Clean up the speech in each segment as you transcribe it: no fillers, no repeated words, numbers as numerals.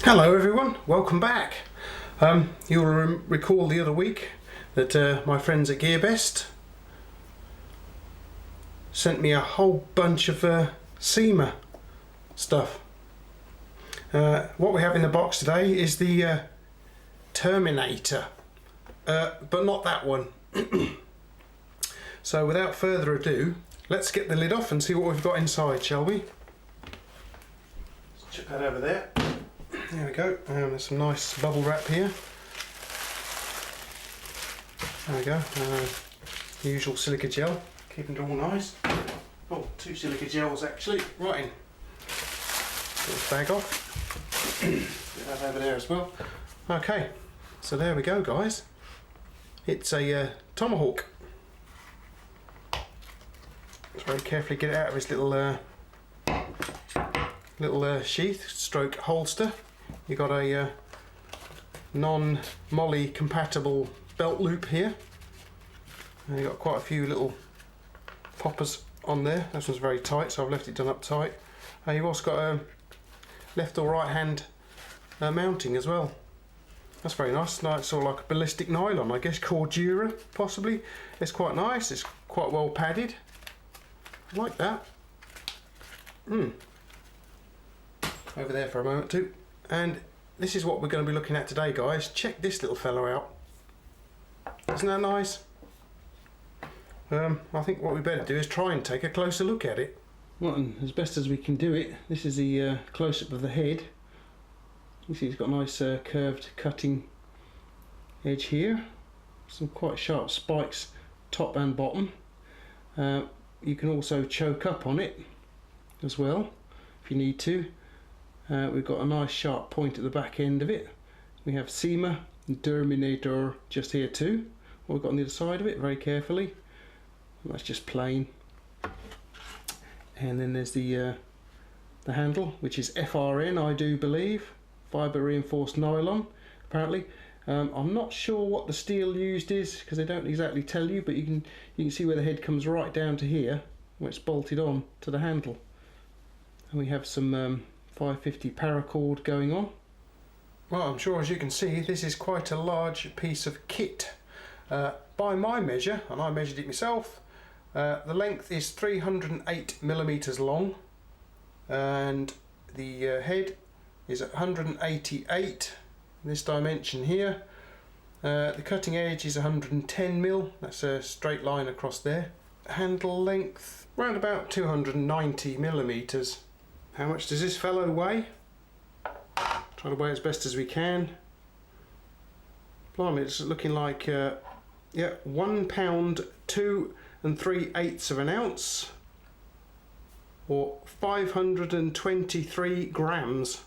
Hello everyone, welcome back. You'll recall the other week that my friends at GearBest sent me a whole bunch of Cima stuff. What we have in the box today is the Terminator, but not that one. So without further ado, let's get the lid off and see what we've got inside, shall we? Let's chuck that over there. There we go. There's some nice bubble wrap here. There we go. Usual silica gel, keeping it all nice. Oh, two silica gels actually. Right in. Get this bag off. Get that over there as well. Okay, so there we go, guys. It's a Tomahawk. Let's very carefully get it out of its little sheath stroke holster. You got a non-molly compatible belt loop here, and you got quite a few little poppers on there. This one's very tight, so I've left it done up tight. You've also got a left or right hand mounting as well. That's very nice. Nice, sort of like a ballistic nylon, I guess, Cordura possibly. It's quite nice. It's quite well padded. I like that. Over there for a moment too. And this is what we're going to be looking at today, guys. Check this little fellow out. Isn't that nice? I think what we better do is try and take a closer look at it. Well, and as best as we can do it, this is the close-up of the head. You see it's got a nice curved cutting edge here. Some quite sharp spikes top and bottom. You can also choke up on it as well if you need to. We've got a nice sharp point at the back end of it. We have Cima Terminator just here too. What we've got on the other side of it, very carefully. That's just plain. And then there's the handle, which is FRN, I do believe, fibre reinforced nylon. Apparently, I'm not sure what the steel used is because they don't exactly tell you, but you can see where the head comes right down to here, where it's bolted on to the handle. And we have some 550 paracord going on. Well, I'm sure as you can see this is quite a large piece of kit. By my measure, and I measured it myself, the length is 308 millimeters long and the head is 188 in this dimension here. The cutting edge is 110 mil, that's a straight line across there. Handle length around about 290 millimeters. How much does this fellow weigh? Try to weigh as best as we can. Blimey, it's looking like 1 pound 2 3/8 of an ounce, or 523 grams.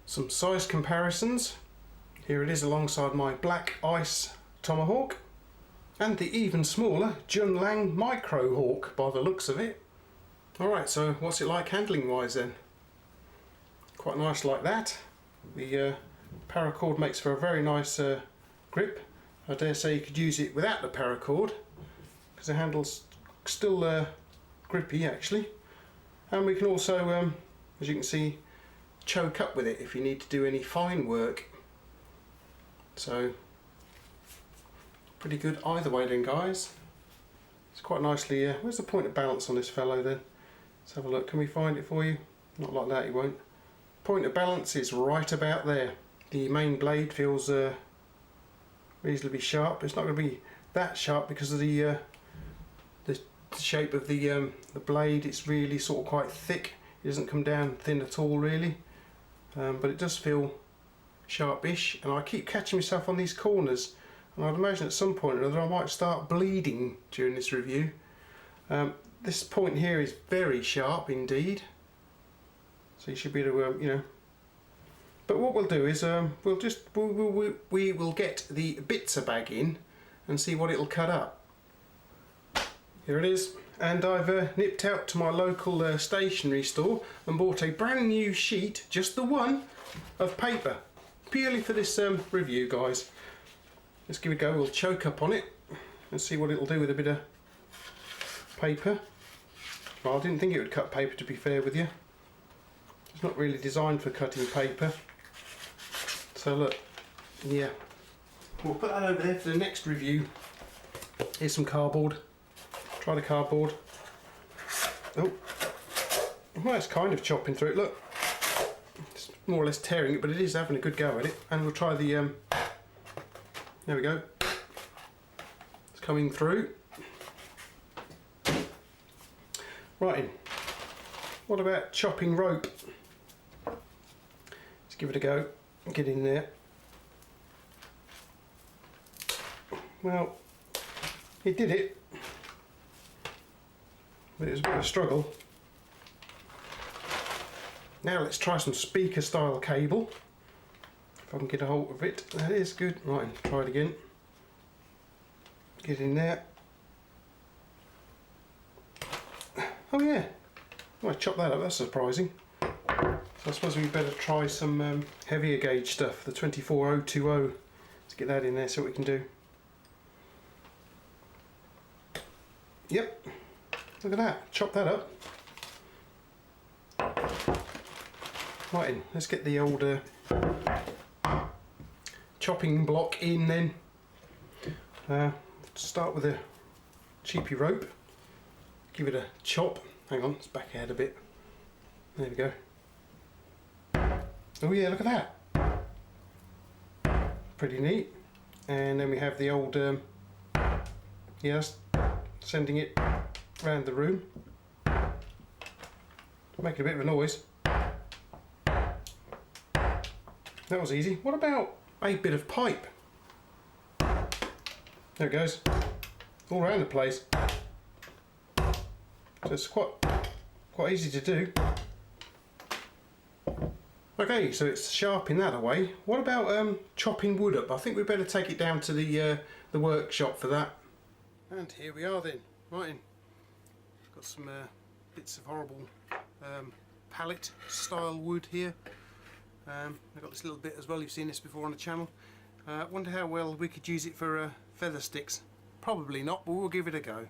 Some size comparisons. Here it is alongside my Black Ice Tomahawk and the even smaller Junlang Micro Hawk by the looks of it. Alright, so what's it like handling wise then? Quite nice like that. The paracord makes for a very nice grip. I dare say you could use it without the paracord because the handle's still grippy actually. And we can also, as you can see, choke up with it if you need to do any fine work. So pretty good either way then, guys. It's quite nicely, where's the point of balance on this fellow then? Let's have a look. Can we find it for you? Not like that, you won't. Point of balance is right about there. The main blade feels reasonably sharp. It's not going to be that sharp because of the shape of the blade. It's really sort of quite thick. It doesn't come down thin at all really, but it does feel sharpish. And I keep catching myself on these corners, and I'd imagine at some point or another I might start bleeding during this review. This point here is very sharp indeed. So you should be able to, you know. But what we'll do is we will get the bitzer bag in and see what it'll cut up. Here it is, and I've nipped out to my local stationery store and bought a brand new sheet, just the one, of paper, purely for this review, guys. Let's give it a go. We'll choke up on it and see what it'll do with a bit of paper. Well, I didn't think it would cut paper, to be fair with you. It's not really designed for cutting paper. So look, yeah, we'll put that over there for the next review. Here's some cardboard. Try the cardboard. Oh, well, it's kind of chopping through it. Look, it's more or less tearing it, but it is having a good go at it. And we'll try the. There we go. It's coming through. Right in. What about chopping rope? Let's give it a go. Get in there. Well, it did it. But it was a bit of a struggle. Now let's try some speaker style cable. If I can get a hold of it. That is good. Right, try it again. Get in there. Oh yeah. Oh, I chopped that up, that's surprising. So I suppose we better try some heavier gauge stuff, the 24020. Let's get that in there, see what we can do. Yep, look at that, chop that up. Right in, let's get the old chopping block in then. Start with a cheapy rope, give it a chop. Hang on, let's back ahead a bit. There we go. Oh yeah, look at that. Pretty neat. And then we have the old, yes, sending it around the room. Making a bit of a noise. That was easy. What about a bit of pipe? There it goes. All around the place. So it's quite easy to do. Okay, so it's sharp in that away. What about chopping wood up? I think we better take it down to the workshop for that. And here we are then. Right in. Got some bits of horrible pallet style wood here. I've got this little bit as well. You've seen this before on the channel. Wonder how well we could use it for feather sticks. Probably not, but we'll give it a go.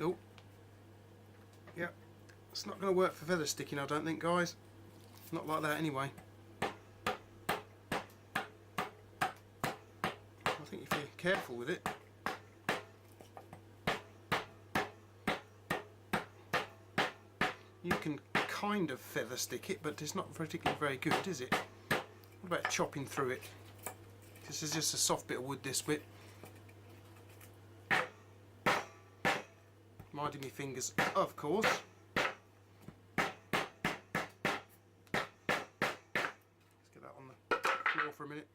Oh. Yeah, it's not going to work for feather sticking, I don't think, guys. Not like that anyway. I think if you're careful with it, you can kind of feather stick it, but it's not particularly very good, is it? What about chopping through it? This is just a soft bit of wood, this bit. Minding me fingers, of course. Let's get that on the floor for a minute.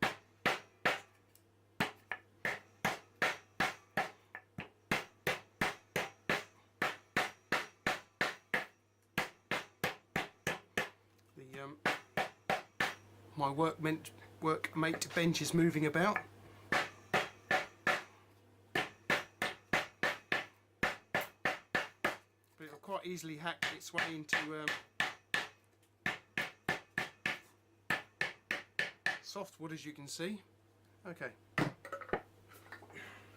My workmate bench is moving about. But it'll quite easily hack its way into softwood, as you can see. Okay.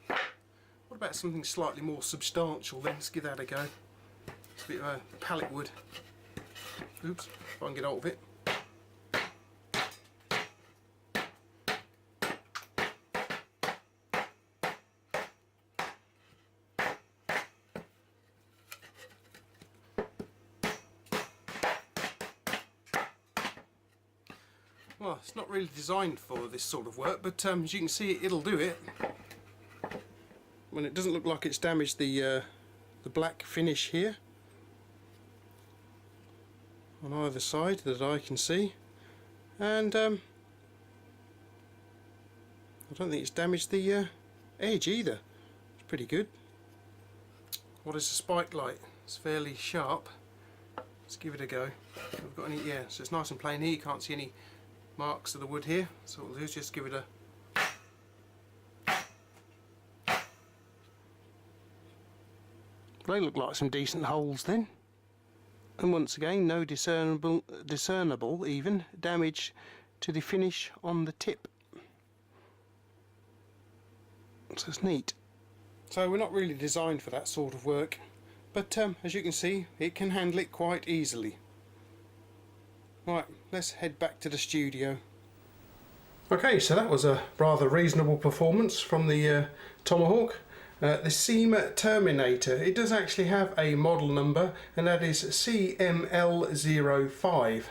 What about something slightly more substantial then? Let's give that a go. It's a bit of pallet wood. Oops, if I can get hold of it. Well, it's not really designed for this sort of work, but as you can see, it'll do it. When it doesn't look like it's damaged the black finish here on either side that I can see, and I don't think it's damaged the edge either. It's pretty good. What is the spike like? It's fairly sharp. Let's give it a go. We've got any? Yeah, so it's nice and plain here. You can't see any marks of the wood here, so what we'll do is just give it a they look like some decent holes then, and once again no discernible even damage to the finish on the tip, so it's neat. So we're not really designed for that sort of work, but as you can see, it can handle it quite easily. Right, let's head back to the studio. Okay, so that was a rather reasonable performance from the Tomahawk. The Cima Terminator. It does actually have a model number, and that is CML05.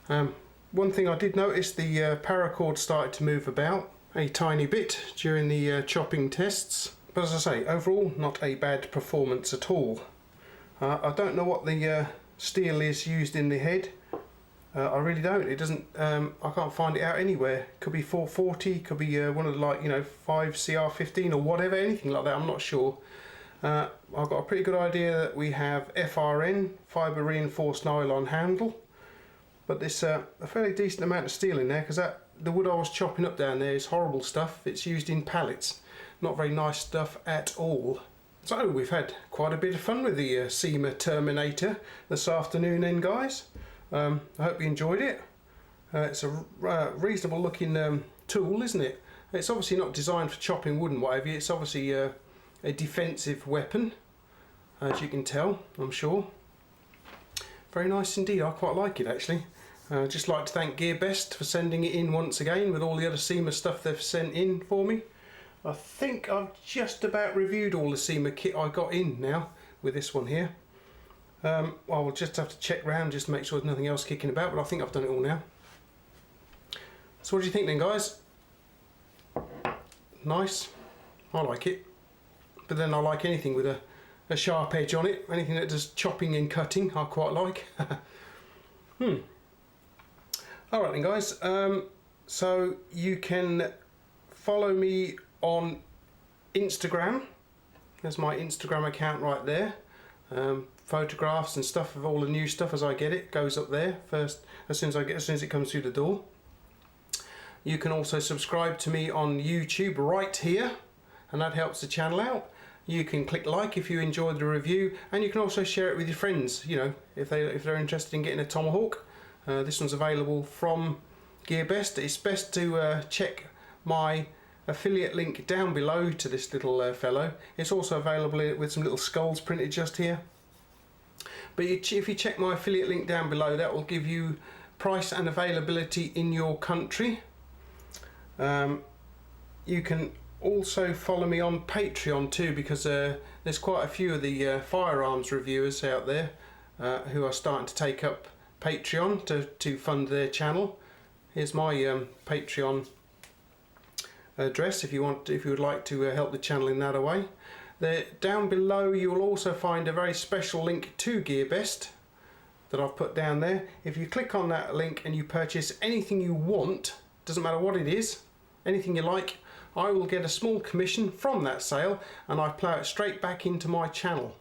One thing I did notice, the paracord started to move about a tiny bit during the chopping tests. But as I say, overall, not a bad performance at all. I don't know what the steel is used in the head. I really don't. It doesn't. I can't find it out anywhere. Could be 440. Could be one of the 5 CR15 or whatever. Anything like that. I'm not sure. I've got a pretty good idea that we have FRN, fibre reinforced nylon handle. But there's a fairly decent amount of steel in there, because the wood I was chopping up down there is horrible stuff. It's used in pallets. Not very nice stuff at all. So we've had quite a bit of fun with the Cima Terminator this afternoon then, guys. I hope you enjoyed it. It's a reasonable looking tool, isn't it? It's obviously not designed for chopping wood and whatever. It's obviously a defensive weapon, as you can tell, I'm sure. Very nice indeed. I quite like it actually. Just like to thank GearBest for sending it in once again with all the other Cima stuff they've sent in for me. I think I've just about reviewed all the Cima kit I got in now with this one here. I'll just have to check round just to make sure there's nothing else kicking about, but I think I've done it all now. So what do you think then, guys? Nice. I like it. But then I like anything with a sharp edge on it. Anything that does chopping and cutting, I quite like. Alright then, guys. So you can follow me on Instagram. There's my Instagram account right there. Photographs and stuff of all the new stuff as I get it goes up there first, as soon as it comes through the door. You can also subscribe to me on YouTube right here, and that helps the channel out. You can click like if you enjoyed the review, and you can also share it with your friends, you know, if they're interested in getting a Tomahawk. This one's available from GearBest. It's best to check my affiliate link down below to this little fellow. It's also available with some little skulls printed just here. But if you check my affiliate link down below, that will give you price and availability in your country. You can also follow me on Patreon too, because there's quite a few of the firearms reviewers out there who are starting to take up Patreon to fund their channel. Here's my Patreon address if you would like to help the channel in that way. Down below you will also find a very special link to GearBest that I've put down there. If you click on that link and you purchase anything you want, doesn't matter what it is, anything you like, I will get a small commission from that sale, and I plough it straight back into my channel.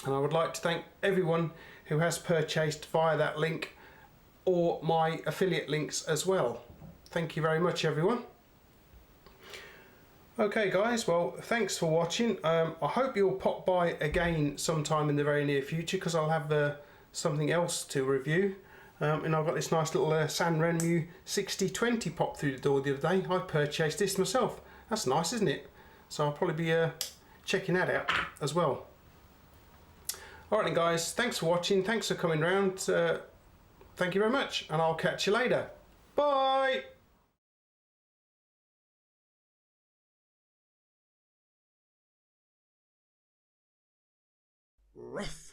And I would like to thank everyone who has purchased via that link or my affiliate links as well. Thank you very much, everyone. Okay guys, well thanks for watching. I hope you'll pop by again sometime in the very near future, because I'll have something else to review. And I've got this nice little San Remu 6020 pop through the door the other day. I purchased this myself. That's nice, isn't it? So I'll probably be checking that out as well. Alright then guys, thanks for watching, thanks for coming round. Thank you very much, and I'll catch you later. Bye! Ruff.